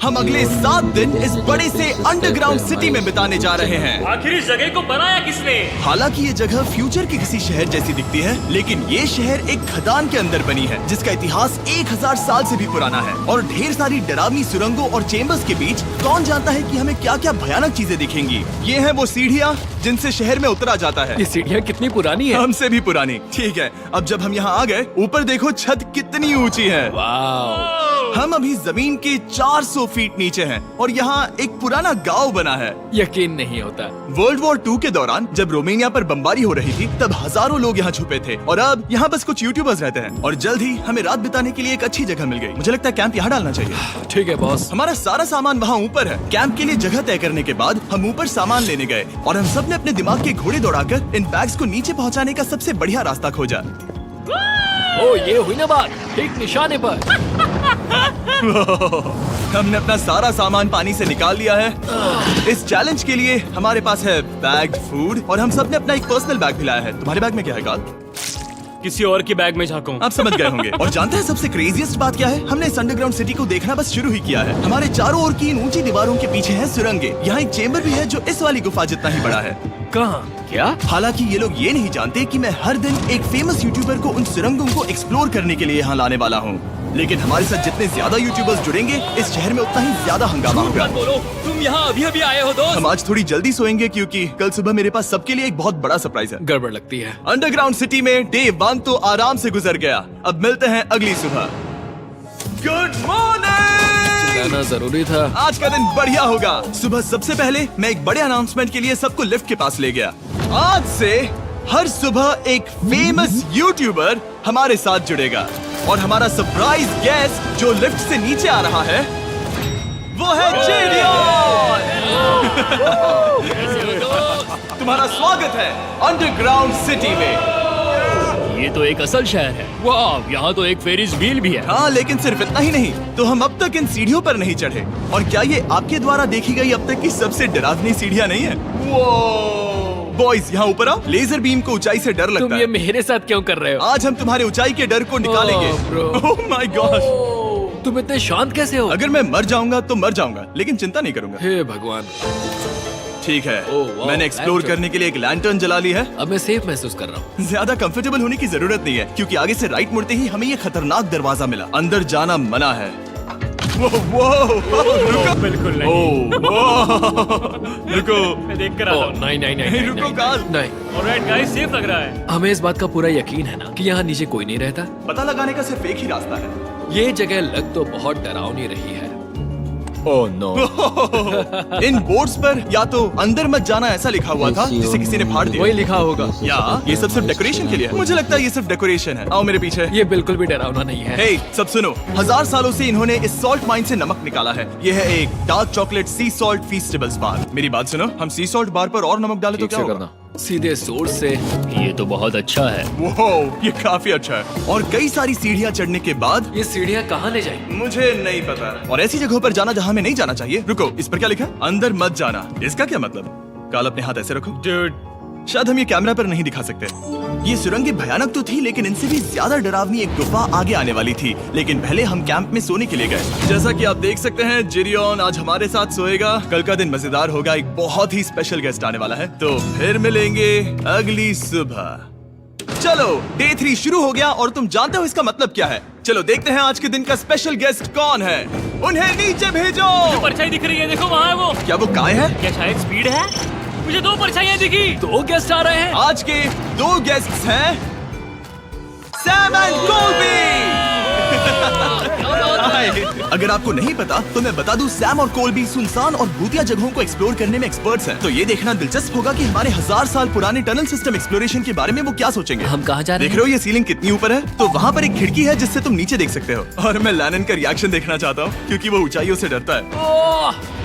हम अगले 7 दिन इस बड़े से अंडरग्राउंड सिटी में बिताने जा रहे हैं। आखिर इस जगह को बनाया किसने? हालांकि ये जगह फ्यूचर के किसी शहर जैसी दिखती है, लेकिन ये शहर एक खदान के अंदर बनी है जिसका इतिहास 1000 साल से भी पुराना है और ढेर सारी डरावनी सुरंगों और चेम्बर्स के बीच कौन जानता है कि हमें क्या क्या भयानक चीजें दिखेंगी। ये है वो सीढ़ियाँ जिनसे शहर में उतरा जाता है। ये सीढ़ियाँ कितनी पुरानी है? हमसे भी पुरानी। ठीक है, अब जब हम यहाँ आ गए, ऊपर देखो छत कितनी ऊंची है। वाह! हम अभी जमीन के 400 फीट नीचे हैं और यहाँ एक पुराना गांव बना है। यकीन नहीं होता। वर्ल्ड वॉर 2 के दौरान जब रोमानिया पर बमबारी हो रही थी तब हजारों लोग यहाँ छुपे थे और अब यहाँ बस कुछ यूट्यूबर्स रहते हैं और जल्द ही हमें रात बिताने के लिए एक अच्छी जगह मिल गई। मुझे लगता है कैंप यहाँ डालना चाहिए। ठीक है बॉस। हमारा सारा सामान वहाँ ऊपर है। कैंप के लिए जगह तय करने के बाद हम ऊपर सामान लेने गए और हम सब ने अपने दिमाग के घोड़े दौड़ाकर इन बैग्स को नीचे पहुँचाने का सबसे बढ़िया रास्ता खोजा। ओ ये हुई ना बात, ठीक निशाने पर। हमने अपना सारा सामान पानी से निकाल लिया है। इस चैलेंज के लिए हमारे पास है बैग, फूड और हम सब ने अपना एक पर्सनल बैग भी लाया है। तुम्हारे बैग में क्या है काल? किसी और की बैग में झांकूं। आप समझ गए होंगे। और जानते हैं सबसे क्रेजीएस्ट बात क्या है? हमने इस अंडरग्राउंड सिटी को देखना बस शुरू ही किया है। हमारे चारों ओर की इन ऊंची दीवारों के पीछे है सुरंगे। यहाँ एक चेम्बर भी है जो इस वाली गुफा जितना ही बड़ा है। कहाँ? क्या? हालांकि ये लोग ये नहीं जानते कि मैं हर दिन एक फेमस यूट्यूबर को उन सुरंगों को एक्सप्लोर करने के लिए यहाँ लाने वाला हूँ। लेकिन हमारे साथ जितने ज्यादा यूट्यूबर्स जुड़ेंगे इस शहर में उतना ही ज्यादा हंगामा होगा। बोलो, तुम यहाँ अभी अभी आए हो दोस्त। हम आज थोड़ी जल्दी सोएंगे क्योंकि कल सुबह मेरे पास सबके लिए एक बहुत बड़ा सरप्राइज है। गड़बड़ लगती है। अंडरग्राउंड सिटी में डे 1 तो आराम से गुजर गया। अब मिलते हैं अगली सुबह। Good morning. जाना जरूरी था। आज का दिन बढ़िया होगा। सुबह सबसे पहले मैं एक बड़े अनाउंसमेंट के लिए सबको लिफ्ट के पास ले गया। आज से हर सुबह एक फेमस यूट्यूबर हमारे साथ जुड़ेगा और हमारा सरप्राइज गेस्ट जो लिफ्ट से नीचे आ रहा है वो है जेडियन। तुम्हारा स्वागत है अंडरग्राउंड सिटी में। ये तो एक असल शहर है। वाह, यहाँ तो एक फेरिस व्हील भी है। हाँ, लेकिन सिर्फ इतना ही नहीं, तो हम अब तक इन सीढ़ियों पर नहीं चढ़े। और क्या ये आपके द्वारा देखी गई अब तक की सबसे डरावनी सीढ़ियाँ नहीं है? बॉयज यहाँ ऊपर आओ। लेजर बीम को ऊंचाई से डर लगता तुम ये मेरे साथ क्यों कर रहे हो? आज हम तुम्हारे ऊंचाई के डर को निकालेंगे। ओह माय गॉड, तुम इतने शांत कैसे हो? अगर मैं मर जाऊंगा तो मर जाऊंगा, लेकिन चिंता नहीं करूंगा। हे भगवान। ठीक है, वाह, मैंने एक्सप्लोर लैंटर्न। करने के लिए एक लैंटर्न जला ली है। अब मैं सेफ महसूस कर रहा हूँ। ज्यादा कंफर्टेबल होने की जरूरत नहीं है क्योंकि आगे से राइट मुड़ते ही हमें ये खतरनाक दरवाजा मिला। अंदर जाना मना है। रुको, बिल्कुल नहीं। रुको, मैं देख कर आता हूँ। नहीं नहीं नहीं नहीं, रुको नहीं, काल। नहीं। ऑलराइट गाइस, सेफ लग रहा है। हमें इस बात का पूरा यकीन है ना कि यहाँ नीचे कोई नहीं रहता। पता लगाने का सिर्फ एक ही रास्ता है। ये जगह लग तो बहुत डरावनी रही है। Oh no. इन बोर्ड्स पर या तो अंदर मत जाना ऐसा लिखा हुआ था जिसे किसी ने फाड़ दिया। वही लिखा होगा। या ये सब सिर्फ डेकोरेशन के लिए है। मुझे लगता है ये सिर्फ डेकोरेशन है। आओ मेरे पीछे। ये बिल्कुल भी डरावना नहीं है। हे, सब सुनो। 1000 सालों से इन्होंने इस सॉल्ट माइन से नमक निकाला है। ये है एक डार्क चॉकलेट सी सॉल्ट फीस्टेबल्स बार। मेरी बात सुनो, हम सी सॉल्ट बार पर और नमक डाले तो ठीक क्या से होगा? करना। सीधे सोर्स से। ये तो बहुत अच्छा है। वो ये काफी अच्छा है। और कई सारी सीढ़ियाँ चढ़ने के बाद ये सीढ़ियाँ कहाँ ले जाएंगी? मुझे नहीं पता। और ऐसी जगहों पर जाना जहाँ हमें नहीं जाना चाहिए। रुको, इस पर क्या लिखा है? अंदर मत जाना। इसका क्या मतलब? काल अपने हाथ ऐसे रखो। डूड, शायद हम ये कैमरा पर नहीं दिखा सकते। ये सुरंगें भयानक तो थी, लेकिन इनसे भी ज्यादा डरावनी एक गुफा आगे आने वाली थी। लेकिन पहले हम कैंप में सोने के लिए गए। जैसा कि आप देख सकते हैं, जेरियन आज हमारे साथ सोएगा। कल का दिन मजेदार होगा। एक बहुत ही स्पेशल गेस्ट आने वाला है। तो फिर मिलेंगे अगली सुबह। चलो, डे 3 शुरू हो गया और तुम जानते हो इसका मतलब क्या है? चलो देखते हैं आज के दिन का स्पेशल गेस्ट कौन है। उन्हें नीचे भेजो। परछाई दिख रही है, देखो वहाँ है वो। क्या वो काय है? क्या शायद स्पीड है? मुझे 2 परछाइयाँ दिखी। 2 गेस्ट आ रहे हैं। आज के 2 गेस्ट्स हैं सैम एंड कोलबी। अगर आपको नहीं पता तो मैं बता दूं, सैम और कोलबी सुनसान और भूतिया जगहों को एक्सप्लोर करने में एक्सपर्ट्स हैं। तो ये देखना दिलचस्प होगा कि हमारे 1000 साल पुराने टनल सिस्टम एक्सप्लोरेशन के बारे में वो क्या सोचेंगे। हम कहाँ जा रहे देख रहे हो ये सीलिंग कितनी ऊपर है? तो वहाँ पर एक खिड़की है जिससे तुम नीचे देख सकते हो। और मैं लैनन का रिएक्शन देखना चाहता हूँ क्योंकि वो ऊंचाइयों से डरता है।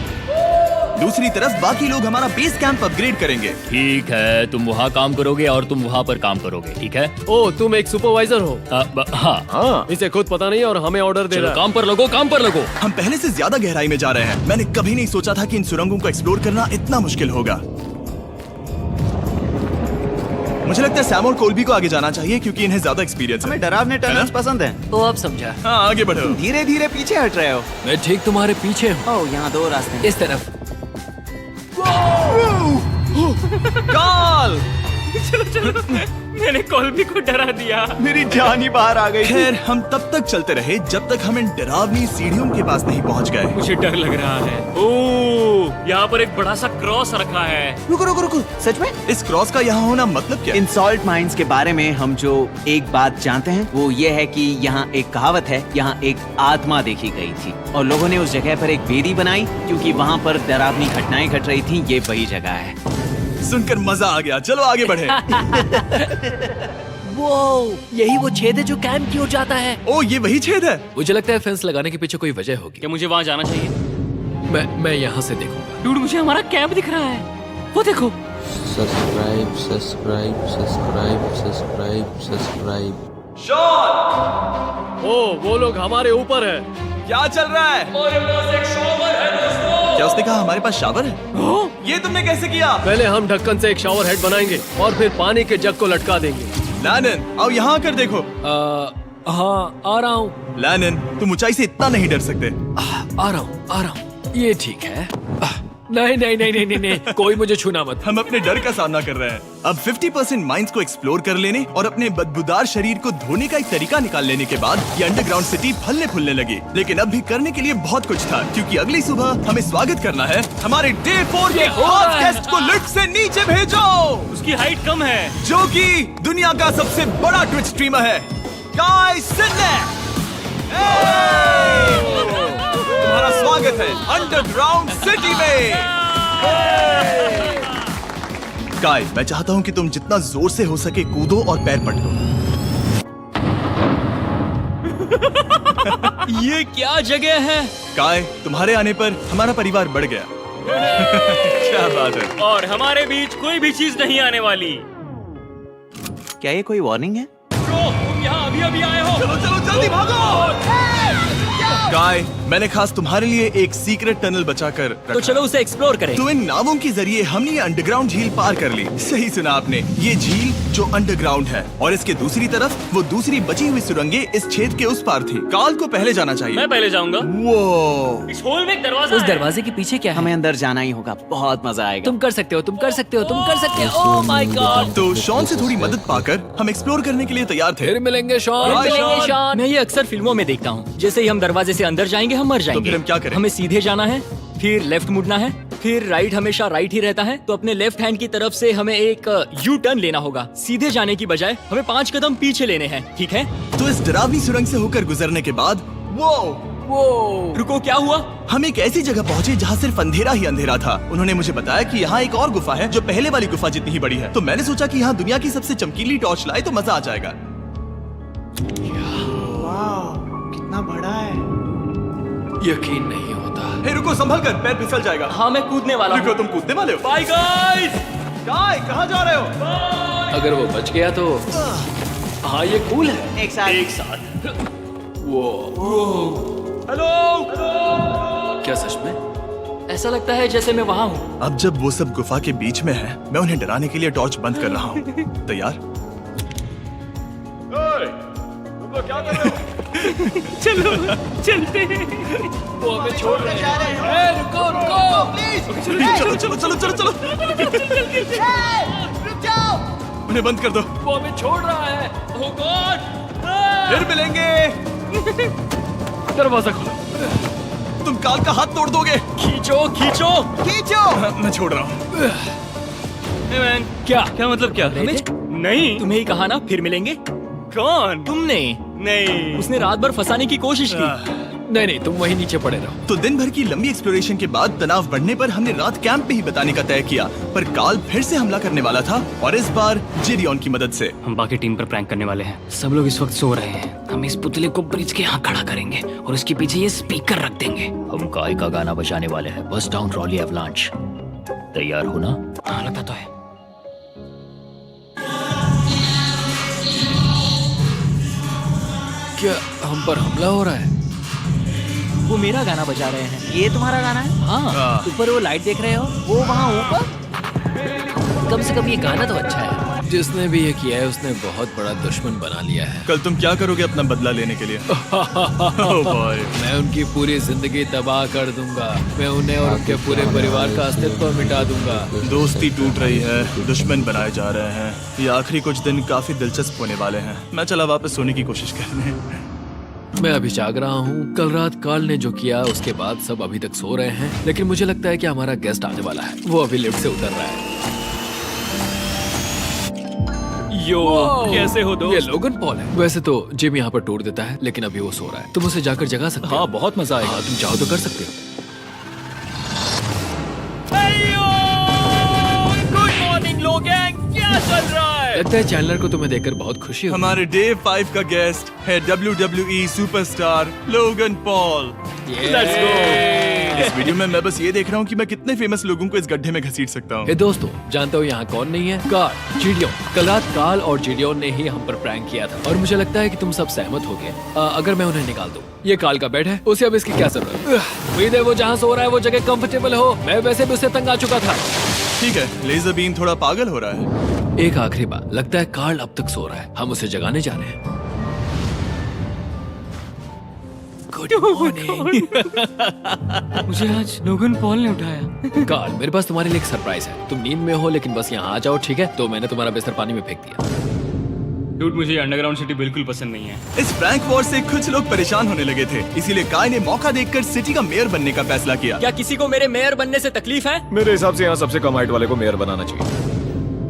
दूसरी तरफ बाकी लोग हमारा बेस कैंप अपग्रेड करेंगे। ठीक है, तुम वहाँ काम करोगे और तुम वहाँ पर काम करोगे, ठीक है? ओ, तुम एक सुपरवाइजर हो? हाँ, इसे खुद पता नहीं और हमें ऑर्डर दे चलो रहा है। काम पर लगो, काम पर लगो। हम पहले से ज्यादा गहराई में जा रहे हैं। मैंने कभी नहीं सोचा था कि इन सुरंगों को एक्सप्लोर करना इतना मुश्किल होगा। मुझे लगता है सैम और कोल्बी को आगे जाना चाहिए क्योंकि इन्हें ज्यादा एक्सपीरियंस है। हमें डरावने टनल्स पसंद हैं। तो अब समझा। हाँ आगे बढ़ो। धीरे धीरे पीछे हट रहे हो। मैं ठीक तुम्हारे पीछे हूँ। ओह, यहाँ 2 रास्ते हैं। इस तरफ। काल! मैंने कोल्बी को डरा दिया। मेरी जान ही बाहर आ गई थी। खैर हम तब तक चलते रहे जब तक हम इन डरावनी सीढ़ियों के पास नहीं पहुंच गए। मुझे डर लग रहा है। ओह, यहाँ पर एक बड़ा सा क्रॉस रखा है। रुको रुको रुको, सच में? इस क्रॉस का यहाँ होना मतलब क्या है? इन सॉल्ट माइंस के बारे में हम जो एक बात जानते हैं वो ये है कि यहाँ एक कहावत है, यहाँ एक आत्मा देखी गई थी और लोगों ने उस जगह पर एक वेदी बनाई क्योंकि वहाँ पर डरावनी घटनाएं घट रही थी। ये वही जगह है। सुनकर मजा आ गया। चलो आगे बढ़े। वो यही वो छेद है जो कैंप की ओर जाता है। ओ ये वही छेद है। मुझे लगता है फेंस लगाने के पीछे कोई वजह होगी। क्या मुझे वहाँ जाना चाहिए? मैं यहाँ से देखूंगा। डूड, मुझे हमारा कैंप दिख रहा है। वो देखो। Subscribe subscribe subscribe subscribe subscribe. ओ वो लोग हमारे ऊपर है। क्या चल रहा है? क्या उसने कहा हमारे पास शावर है? ये तुमने कैसे किया? पहले हम ढक्कन से एक शावर हेड बनाएंगे और फिर पानी के जग को लटका देंगे। लैनन आओ यहाँ आकर देखो। हाँ आ रहा हूँ। लैनन तुम ऊंचाई से इतना नहीं डर सकते। आ रहा हूँ। ये ठीक है। नहीं नहीं नहीं नहीं नहीं नहीं, कोई मुझे छूना मत। हम अपने डर का सामना कर रहे हैं। अब 50% माइंस को एक्सप्लोर कर लेने और अपने बदबूदार शरीर को धोने का एक तरीका निकाल लेने के बाद ये अंडरग्राउंड सिटी फलने फूलने लगी। लेकिन अब भी करने के लिए बहुत कुछ था क्योंकि अगली सुबह हमें स्वागत करना है। हमारे डे 4 के खास गेस्ट को लिफ्ट से नीचे भेजो, उसकी हाइट कम है। जो कि दुनिया का सबसे बड़ा ट्विच स्ट्रीमर है, गाय सिडनेक। तुम्हारा स्वागत है अंडरग्राउंड सिटी में। गाय, मैं चाहता हूँ कि तुम जितना जोर से हो सके कूदो और पैर पटको। ये क्या जगह है? गाय, तुम्हारे आने पर हमारा परिवार बढ़ गया। क्या बात है। और हमारे बीच कोई भी चीज नहीं आने वाली। क्या ये कोई वार्निंग है? ब्रो, तुम यहाँ अभी अभी आए हो। चलो चलो जल्दी भागो। गाय, मैंने खास तुम्हारे लिए एक सीक्रेट टनल बचाकर रखा। तो चलो उसे एक्सप्लोर करें। तो इन नावों के जरिए हमने ये अंडरग्राउंड झील पार कर ली। सही सुना आपने, ये झील जो अंडरग्राउंड है और इसके दूसरी तरफ वो दूसरी बची हुई सुरंगें इस छेद के उस पार थी। काल को पहले जाना चाहिए। मैं पहले जाऊंगा। वो इस होल में एक दरवाजा उस है। दरवाजे के पीछे क्या है? हमें अंदर जाना ही होगा, बहुत मजा आएगा। तुम कर सकते हो, तुम कर सकते हो, तुम कर सकते हो। Oh my God. तो शॉन से थोड़ी मदद पाकर हम एक्सप्लोर करने के लिए तैयार थे। फिर मिलेंगे शॉन। Bye, मिलेंगे शॉन। मैं ये अक्सर फिल्मों में देखता हूँ। जैसे ही हम दरवाजे से अंदर जाएंगे हम मर जाएंगे। फिर हम क्या करें? हमें सीधे जाना है, फिर लेफ्ट मुड़ना है, फिर राइट हमेशा राइट ही रहता है। तो अपने लेफ्ट हैंड की तरफ से हमें एक यू टर्न लेना होगा। सीधे जाने की बजाय हमें 5 कदम पीछे लेने हैं, ठीक है? तो इस डरावनी सुरंग से होकर गुजरने के बाद वो रुको, क्या हुआ? हम एक ऐसी जगह पहुंचे जहाँ सिर्फ अंधेरा ही अंधेरा था। उन्होंने मुझे बताया कि यहाँ एक और गुफा है जो पहले वाली गुफा जितनी ही बड़ी है। तो मैंने सोचा कि यहाँ दुनिया की सबसे चमकीली टॉर्च लाए तो मजा आ जाएगा। कितना बड़ा है। यकीन नहीं होता। हे रुको, संभल कर, पैर फिसल जाएगा। हाँ, मैं कूदने वाला रुको, हूँ। तुम कूदने वाले हो? Bye guys. गाय, कहाँ जा रहे हो? अगर वो बच गया तो हाँ ये कूल है। एक साथ। एक साथ। हेलो। क्या सच में? ऐसा लगता है जैसे मैं वहाँ हूँ। अब जब वो सब गुफा के बीच में है, मैं उन्हें डराने के लिए टॉर्च बंद कर रहा हूँ। तैयार? चलो चलते हैं। वो हमें छोड़ रहे हैं। रुको रुको। चलो चलो चलो चलो चलो। उन्हें बंद कर दो। वो हमें छोड़ रहा है। Oh God! फिर मिलेंगे। दरवाजा खोलो। तुम काल का हाथ तोड़ दोगे। खींचो खींचो। मैं छोड़ रहा हूँ। Hey man, क्या मतलब क्या? नहीं, तुम्हें ही कहा ना फिर मिलेंगे। कौन? तुमने? नहीं, उसने रात भर फंसाने की कोशिश की। नहीं नहीं, तुम वहीं नीचे पड़े रहो। तो दिन भर की लंबी एक्सप्लोरेशन के बाद तनाव बढ़ने पर हमने रात कैंप पे ही बताने का तय किया। पर काल फिर से हमला करने वाला था और इस बार जिरियन की मदद से। हम बाकी टीम पर प्रैंक करने वाले हैं। सब लोग इस वक्त सो रहे हैं। हम इस पुतले को ब्रिज के यहाँ खड़ा करेंगे और उसके पीछे ये स्पीकर रख देंगे। हम काय का गाना बजाने वाले हैं, बस डाउन रॉली एवलांच। तैयार हो ना? हाँ, लगता तो है। क्या हम पर हमला हो रहा है? वो मेरा गाना बजा रहे हैं। ये तुम्हारा गाना है? हाँ, ऊपर वो लाइट देख रहे हो? वो वहाँ ऊपर? कम से कम ये गाना तो अच्छा है। जिसने भी ये किया है उसने बहुत बड़ा दुश्मन बना लिया है। कल तुम क्या करोगे अपना बदला लेने के लिए? Oh boy. मैं उनकी पूरी जिंदगी तबाह कर दूंगा। मैं उन्हें और उनके पूरे परिवार का अस्तित्व मिटा दूंगा। दोस्ती टूट रही है, दुश्मन बनाए जा रहे हैं। ये आखिरी कुछ दिन काफी दिलचस्प होने वाले हैं। मैं चला वापस सोने की कोशिश करने। मैं अभी जाग रहा हूँ। कल रात कार्ल ने जो किया उसके बाद सब अभी तक सो रहे हैं, लेकिन मुझे लगता है कि हमारा गेस्ट आने वाला है। वो अभी लिफ्ट से उतर रहा है। यो, कैसे हो ये दोस्त? लोगन पॉल है। वैसे तो जिम यहाँ पर टूट देता है, लेकिन अभी वो सो रहा है। तुम उसे जाकर जगा सकते हो। हाँ, बहुत मजा आएगा। हाँ, तुम चाहो तो कर सकते हो। गुड मॉर्निंग लोगैंग, क्या चल रहा है? लगता है चैनलर को तुम्हें देखकर बहुत खुशी हुई। हमारे डे 5 का गेस्ट है WWE superstar Logan Paul. Let's go. इस वीडियो में मैं बस ये देख रहा हूँ कि मैं कितने फेमस लोगों को इस गड्ढे में घसीट सकता हूँ। हे दोस्तों, जानते हो यहाँ कौन नहीं है? कार्ल, जीडियोन। कल रात कार्ल और जीडियोन ने ही हम पर प्रैंक किया था और मुझे लगता है कि तुम सब सहमत हो गए। अगर मैं उन्हें निकाल दूं। ये कार्ल का बेड है, उसे अब इसकी क्या जरूरत है? उम्मीद है वो जहाँ सो रहा है वो जगह कंफर्टेबल हो। मैं वैसे भी उससे तंग आ चुका था। ठीक है, लेजर बीम थोड़ा पागल हो रहा है। एक आखिरी बात, लगता है कार्ल अब तक सो रहा है। हम उसे जगाने जा रहे हैं। Good morning. मुझे आज लोगन पॉल ने उठाया। कार्ल, मेरे पास तुम्हारे लिए एक सरप्राइज है। तुम नींद में हो लेकिन बस यहाँ आ जाओ, ठीक है? तो मैंने तुम्हारा बिस्तर पानी में फेंक दिया। डूड, मुझे अंडरग्राउंड सिटी बिल्कुल पसंद नहीं है। इस प्रैंक वॉर से कुछ लोग परेशान होने लगे थे, इसीलिए काय ने मौका देखकर सिटी का मेयर बनने का फैसला किया। क्या किसी को मेरे मेयर बनने से तकलीफ है? मेरे हिसाब से यहाँ सबसे कम हाइट वाले को मेयर बनाना चाहिए।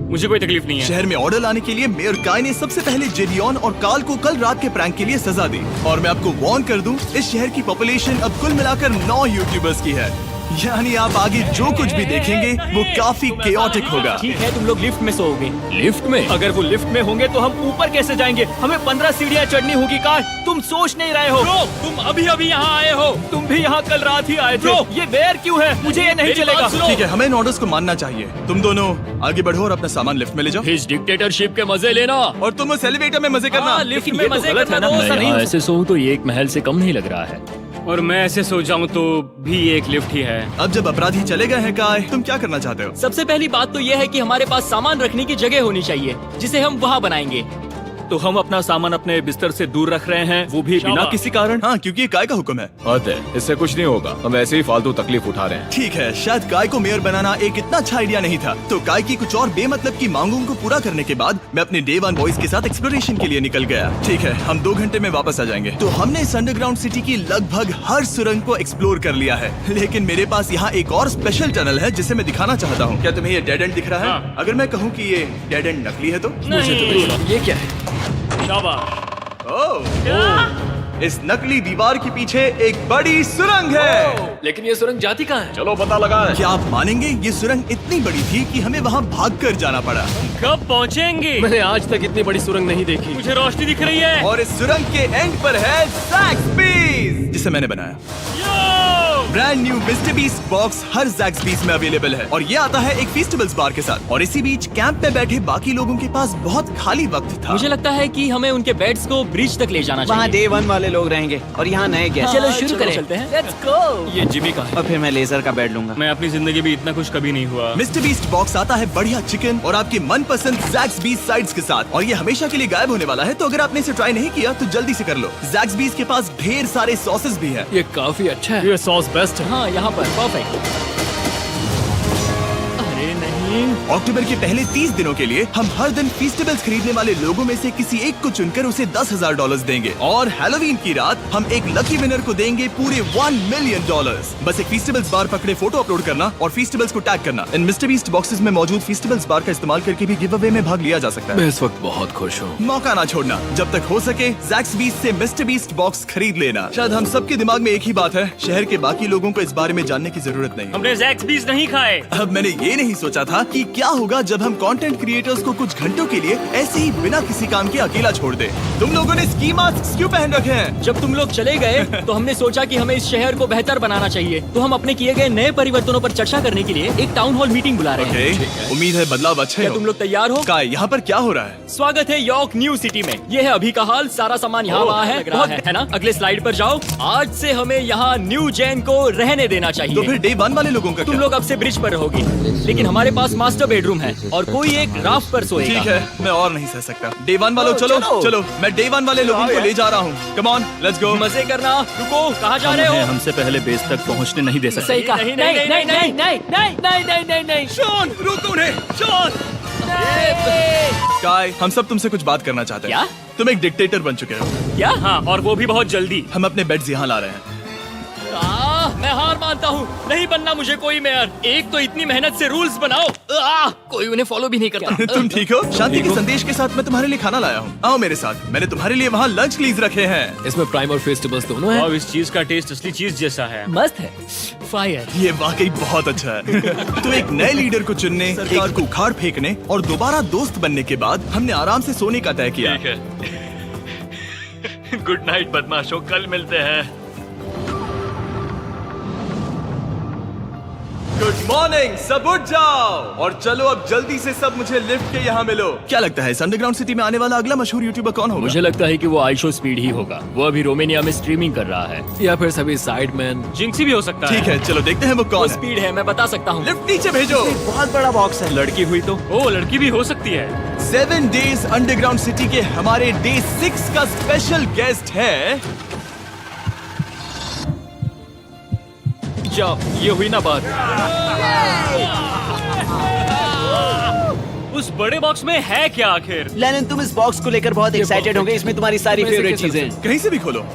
मुझे कोई तकलीफ नहीं है। शहर में ऑर्डर लाने के लिए मेयर काय ने सबसे पहले जेडियन और कार्ल को कल रात के प्रैंक के लिए सजा दी। और मैं आपको वार्न कर दूं, इस शहर की पॉपुलेशन अब कुल मिलाकर 9 यूट्यूबर्स की है। यानी आप आगे जो कुछ भी देखेंगे वो काफी केओटिक होगा। ठीक है, तुम लोग लिफ्ट में सोओगे। लिफ्ट में? अगर वो लिफ्ट में होंगे तो हम ऊपर कैसे जाएंगे? हमें 15 सीढ़ियाँ चढ़नी होगी। कार, तुम सोच नहीं रहे हो। ब्रो, तुम अभी अभी यहाँ आए हो। तुम भी यहाँ कल रात ही आए थे। ब्रो, ये बेयर क्यों है? मुझे ये नहीं चलेगा। ठीक है, हमें इन ऑर्डर्स को मानना चाहिए। तुम दोनों आगे बढ़ो और अपना सामान लिफ्ट में ले जाओ। इस डिक्टेटरशिप के मजे लेना। और तुम उस एलिवेटर में मजे करना। लिफ्ट लेकिन में ये तो मजे गलत करना है ना? तो ऐसा नहीं हो ऐसे सोऊं तो ये एक महल से कम नहीं लग रहा है। और मैं ऐसे सो जाऊं तो भी ये एक लिफ्ट ही है। अब जब अपराधी चले गए हैं काय, तुम क्या करना चाहते हो? सबसे पहली बात तो ये है कि हमारे पास सामान रखने की जगह होनी चाहिए, जिसे हम वहाँ बनाएंगे। तो हम अपना सामान अपने बिस्तर से दूर रख रहे हैं, वो भी बिना किसी कारण। हाँ, क्योंकि ये काय का हुक्म है। हद है, इससे कुछ नहीं होगा। हम ऐसे ही फालतू तकलीफ उठा रहे हैं। ठीक है, शायद काय को मेयर बनाना एक इतना अच्छा आइडिया नहीं था। तो काय की कुछ और बेमतलब की मांगों को पूरा करने के बाद मैं अपने डे 1 बॉयज के साथ एक्सप्लोरेशन के लिए निकल गया। ठीक है, हम 2 घंटे में वापस आ जाएंगे। तो हमने इस अंडरग्राउंड सिटी की लगभग हर सुरंग को एक्सप्लोर कर लिया है, लेकिन मेरे पास यहाँ एक और स्पेशल टनल है जिसे मैं दिखाना चाहता हूँ। क्या तुम्हें ये डेड एंड दिख रहा है? हाँ। अगर मैं कहूँ कि ये डेड एंड नकली है तो? ये क्या है? ओह, इस नकली दीवार के पीछे एक बड़ी सुरंग है। लेकिन ये सुरंग जाती कहाँ है? चलो पता लगाएं। क्या आप मानेंगे, ये सुरंग इतनी बड़ी थी कि हमें वहाँ भागकर जाना पड़ा। कब पहुंचेंगे? मैंने आज तक इतनी बड़ी सुरंग नहीं देखी। मुझे रोशनी दिख रही है। और इस सुरंग के एंड पर है ज़ैक्सबीस, जिसे मैंने बनाया। Brand new Mister Beast box हर ज़ैक्सबीस में अवेलेबल है और ये आता है एक फेस्टिवल्स बार के साथ। और इसी बीच कैंप में बैठे बाकी लोगों के पास बहुत खाली वक्त था। मुझे लगता है कि हमें उनके बेड्स को ब्रिज तक ले जाना वहाँ चाहिए। डे 1 वाले लोग रहेंगे और यहाँ नए गेस्ट। चलो शुरू करें। चलते हैं। Let's go. ये जिमी का है। और फिर मैं लेजर का बेड लूंगा। मैं अपनी जिंदगी में इतना खुश कभी नहीं हुआ। मिस्टर बीस्ट बॉक्स आता है बढ़िया चिकन और आपके मनपसंद ज़ैक्सबीस साइड्स के साथ, और ये हमेशा के लिए गायब होने वाला है। तो अगर आपने इसे ट्राई नहीं किया तो जल्दी से कर लो। ज़ैक्सबीस के पास ढेर सारे सॉसेस भी हैं। ये काफी अच्छा है। ये सॉस बेस्ट है। हाँ, यहाँ पर परफेक्ट। अरे नहीं, अक्टूबर के पहले 30 दिनों के लिए हम हर दिन फेस्टिवल्स खरीदने वाले लोगों में से किसी एक को चुनकर उसे $10,000 देंगे। और हैलोवीन की रात हम एक लकी विनर को देंगे पूरे $1 मिलियन। बस एक फेस्टिवल्स बार पकड़े फोटो अपलोड करना और फेस्टिवल्स को टैग करना। इन मिस्टर बीस्ट बॉक्सेस में मौजूद फेस्टिवल्स बार का इस्तेमाल करके भी गिव अवे में भाग लिया जा सकता है। मैं इस वक्त बहुत खुश हूँ। मौका ना छोड़ना, जब तक हो सके ज़ैक्सबीस से मिस्टर बीस्ट बॉक्स खरीद लेना। शायद हम सबके दिमाग में एक ही बात है, शहर के बाकी लोगों को इस बारे में जानने की जरूरत नहीं। हमने ज़ैक्सबीस नहीं खाए। अब मैंने ये नहीं सोचा था कि क्या होगा जब हम कंटेंट क्रिएटर्स को कुछ घंटों के लिए ऐसे ही बिना किसी काम के अकेला छोड़ दे। तुम लोगों ने स्की मास्क क्यों पहन रखे हैं? जब तुम लोग चले गए तो हमने सोचा कि हमें इस शहर को बेहतर बनाना चाहिए। तो हम अपने किए गए नए परिवर्तनों पर चर्चा करने के लिए एक टाउन हॉल मीटिंग बुला रहे हैं। ओके, उम्मीद है बदलाव अच्छे क्या हो। तुम लोग तैयार हो? काय, यहाँ पर क्या हो रहा है? स्वागत है यॉर्क न्यू सिटी में। ये है अभी का हाल। सारा सामान यहाँ वहाँ है। बहुत है ना? अगले स्लाइड पर जाओ। आज से हमें यहाँ न्यू जेन को रहने देना तो चाहिए। फिर डे 1 वाले लोगों का तुम क्या? लोग अब से ब्रिज पर रहोगे, लेकिन लेकिन हमारे पास मास्टर बेडरूम है और कोई एक राफ्ट पर सोएगा। ठीक है, मैं और नहीं सह सकता। डे 1 वालों चलो चलो, मैं डे 1 वाले लोगों को ले जा रहा हूँ। Come on, let's go. मजे करना। रुको, कहाँ जा रहे हो? हमसे पहले बेस तक पहुंचने नहीं दे सकते। सही कहा। नहीं नहीं नहीं नहीं नहीं नहीं नहीं नहीं नहीं नहीं। शॉन, रोको उन्हें। शॉन, काय, हम सब तुमसे कुछ बात करना चाहते हैं। क्या? तुम एक डिक्टेटर बन चुके हो। क्या? हाँ, और वो भी बहुत जल्दी। हम अपने बेड्स यहाँ ला रहे हैं। मैं हार मानता हूँ। नहीं बनना मुझे कोई मेयर। एक तो इतनी मेहनत से रूल्स बनाओ, कोई उन्हें फॉलो भी नहीं करता। तुम ठीक हो? शांति के संदेश के साथ मैं तुम्हारे लिए खाना लाया हूँ। आओ मेरे साथ, मैंने तुम्हारे लिए वहाँ लंच प्लीज रखे हैं। इसमें प्राइम और फेस्टिवल्स दोनों हैं। अब इस चीज का टेस्ट असली चीज जैसा है। मस्त है। फायर। ये वाकई बहुत अच्छा है। तो एक नए लीडर को चुनने, एक को उखाड़ फेंकने और दोबारा दोस्त बनने के बाद हमने आराम से सोने का तय किया। गुड नाइट बदमाशों, कल मिलते हैं। गुड मॉर्निंग, सब उठ जाओ और चलो अब जल्दी से सब मुझे लिफ्ट के यहाँ मिलो। क्या लगता है इस अंडरग्राउंड सिटी में आने वाला अगला मशहूर यूट्यूबर कौन होगा? मुझे लगता है कि वो आइशो स्पीड ही होगा। वो अभी रोमेनिया में स्ट्रीमिंग कर रहा है। या फिर सभी साइडमैन। जिंक्सी भी हो सकता है। ठीक है, चलो देखते हैं वो कौन है। स्पीड है, मैं बता सकता हूँ। लिफ्ट नीचे भेजो। बहुत बड़ा बॉक्स है। लड़की हुई तो ओ लड़की भी हो सकती है। 7 डेज अंडरग्राउंड सिटी के हमारे डे 6 का स्पेशल गेस्ट है। जाओ, ये हुई ना बात। उस बड़े बॉक्स में है क्या आखिर? लेनिन, तुम इस बॉक्स को लेकर बहुत एक्साइटेड होंगे। इसमें तुम्हारी सारी इसमें से फेवरेट कैसे चीजें हैं। कहीं से भी खोलो।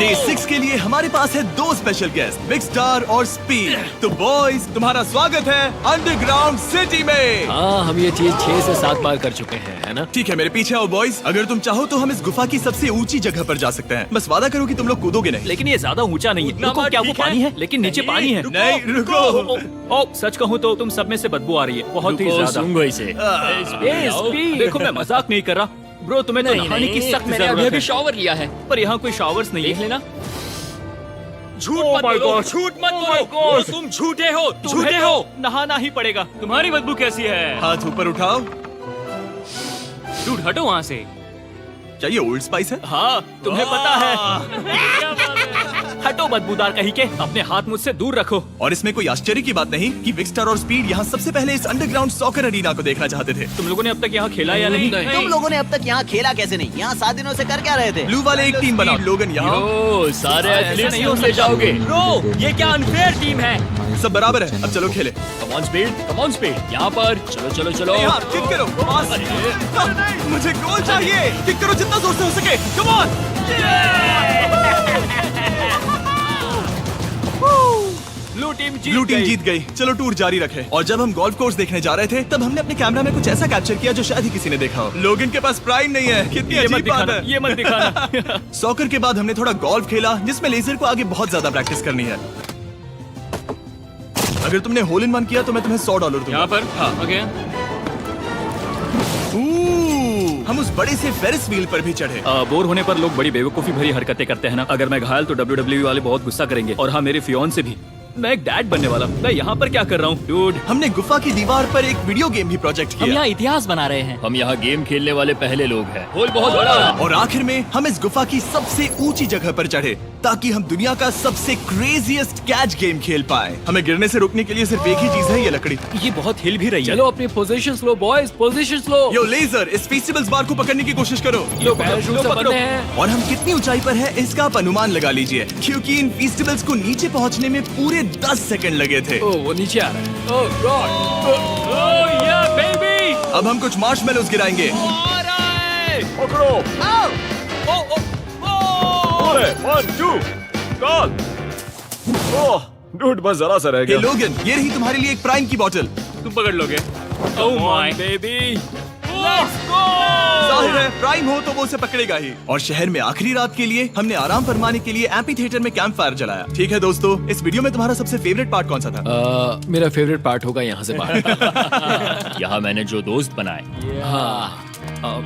डे 6 के लिए हमारे पास है 2 स्पेशल गेस्ट, बिग स्टार और स्पीड। तो बॉयज, तुम्हारा स्वागत है अंडरग्राउंड सिटी में। हाँ, हम ये चीज 6 से 7 बार कर चुके हैं, है ना? ठीक है, मेरे पीछे आओ बॉयज। अगर तुम चाहो तो हम इस गुफा की सबसे ऊंची जगह पर जा सकते हैं। बस वादा करो कि तुम लोग कूदोगे नहीं। लेकिन ये ज्यादा ऊंचा नहीं है। रुको, क्या वो पानी है? लेकिन नीचे पानी है। नहीं, रुको। ओ, सच कहूँ तो तुम सब में से बदबू आ रही है, बहुत ही रुको, ज्यादा। सूंघो इसे। देखो, मैं मजाक नहीं कर रहा। ब्रो, तुम्हें तो नहाने की सख्त मैंने जरूरत अभी है। शॉवर लिया है। पर यहाँ कोई शॉवर्स नहीं देख है। लेना। झूठ मत बोलो, झूठ मत बोलो। तुम झूठे हो, झूठे हो। नहाना ही पड़ेगा। तुम्हारी बदबू कैसी है? हाथ ऊपर उठाओ। डूड हटो वहाँ से। क्या ये ओल्ड स्पाइस है? हाँ, तुम्हें पता है। हटो बदबूदार कहीं के, अपने हाथ मुझसे दूर रखो। और इसमें कोई आश्चर्य की बात नहीं कि बिग स्टार और स्पीड यहाँ सबसे पहले इस अंडरग्राउंड सॉकर अरीना को देखना चाहते थे। तुम लोगों ने अब तक यहाँ खेला या नहीं? तुम लोगों ने अब तक यहाँ खेला कैसे नहीं? यहाँ 7 दिनों से कर क्या रहे थे? ब्लू वाले एक टीम बनाओ। लोगन यहाँ। ओ, सारे एथलीट्स नहीं हो तुम ले जाओगे। ब्रो, ये क्या अनफेयर टीम है? सब बराबर है, अब चलो खेले। Come on speed, come on speed. यहाँ पर चलो चलो चलो। यहाँ किक करो। पास। मुझे गोल चाहिए। किक करो जितना जोर से हो सके। Come on. ब्लू टीम जीत गई। चलो टूर जारी रखें। और जब हम गोल्फ कोर्स देखने जा रहे थे तब हमने अपने कैमरा में कुछ ऐसा कैप्चर किया जो शायद ही किसी ने देखा हो। लोगन के पास प्राइम नहीं है। कितनी ये मत अजीब बात दिखाना, है। ये मत दिखाना। सॉकर के बाद हमने थोड़ा गोल्फ खेला जिसमें लेजर को आगे बहुत ज्यादा प्रैक्टिस करनी है। अगर तुमने होल इन वन किया तो मैं तुम्हें $100 दूंगा। यहाँ पर? हाँ। ओके। हम उस बड़े से फेरिस व्हील पर भी चढ़े। बोर होने पर लोग बड़ी बेवकूफी भरी हरकतें करते हैं ना। अगर मैं घायल तो WWE वाले बहुत गुस्सा करेंगे। और हाँ, मेरे फियोन से भी। मैं एक डैड बनने वाला। मैं यहाँ पर क्या कर रहा हूँ डूड? हमने गुफा की दीवार पर एक वीडियो गेम भी प्रोजेक्ट हम किया। यहाँ इतिहास बना रहे हैं। हम यहाँ गेम खेलने वाले पहले लोग हैं। होल बहुत बड़ा है। और आखिर में हम इस गुफा की सबसे ऊंची जगह पर चढ़े ताकि हम दुनिया का सबसे क्रेजीएस्ट कैच गेम खेल पाए। हमें गिरने से रोकने के लिए सिर्फ एक ही चीज है, ये लकड़ी। ये बहुत हिल भी रही है। चलो अपनी पोजीशंस लो बॉयज, पोजीशंस लो। यो लेजर, इस फेस्टिवल्स बार को पकड़ने की कोशिश करो। ये पैराशूट से बंधे हैं। और हम कितनी ऊंचाई पर है इसका आप अनुमान लगा लीजिए, क्योंकि इन फेस्टिवल्स को नीचे पहुंचने में पूरे 10 सेकंड लगे थे। ओ, वो नीचे आ रहा है। ओह गॉड। ओह या बेबी। अब हम कुछ मार्शमेलोस गिराएंगे। आ रहा है। पकड़ो। ओ ओ ओ। 1 2 कॉल। ओह डूड, बस जरा सा रह हे गया। लोगन, ये रही तुम्हारे लिए एक प्राइम की बोतल। तुम पकड़ लोगे? Oh my baby. Let's go. जाहिर है प्राइम हो तो वो उसे पकड़ेगा ही। और शहर में आखिरी रात के लिए हमने आराम फरमाने के लिए एम्पी थिएटर में कैंप फायर जलाया। ठीक है दोस्तों, इस वीडियो में तुम्हारा सबसे फेवरेट पार्ट कौन सा था? मेरा फेवरेट पार्ट होगा यहाँ से बाहर। यहाँ मैंने जो दोस्त बनाए। हाँ,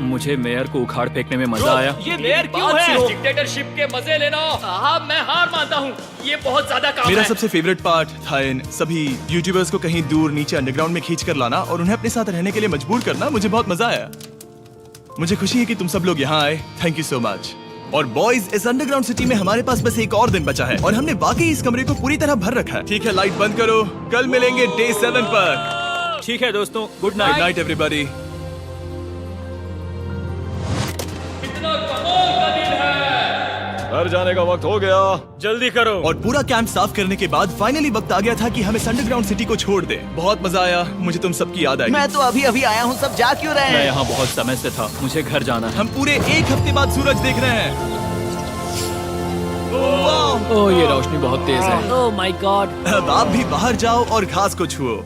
मुझे मेयर को उखाड़ फेंकने में मजा आया। ये मेयर क्यों है? डिक्टेटरशिप के मजे लेना। हाँ, मैं हार मानता हूँ। ये बहुत ज्यादा काम मेरा है। सबसे फेवरेट पार्ट था इन सभी यूट्यूबर्स को कहीं दूर नीचे अंडरग्राउंड में खींच कर लाना और उन्हें अपने साथ रहने के लिए मजबूर करना। मुझे बहुत मजा आया। मुझे खुशी है कि तुम सब लोग यहाँ आए। Thank you so much. और बॉयज, इस अंडरग्राउंड सिटी में हमारे पास बस एक और दिन बचा है और हमने वाकई इस कमरे को पूरी तरह भर रखा है। ठीक है, लाइट बंद करो, कल मिलेंगे डे 7 पर। ठीक है दोस्तों, good good night. Night everybody. घर जाने का वक्त हो गया। जल्दी करो। और पूरा कैंप साफ करने के बाद फाइनली वक्त आ गया था कि हम इस अंडरग्राउंड सिटी को छोड़ दे। बहुत मजा आया, मुझे तुम सबकी याद आई। मैं तो अभी अभी आया हूँ, सब जा क्यों रहे मैं हैं? यहाँ बहुत समय से था, मुझे घर जाना है। हम पूरे एक हफ्ते बाद सूरज देख रहे हैं। वाह! ओह ये रोशनी बहुत तेज है। Oh my God. अब आप भी बाहर जाओ और घास को छुओ।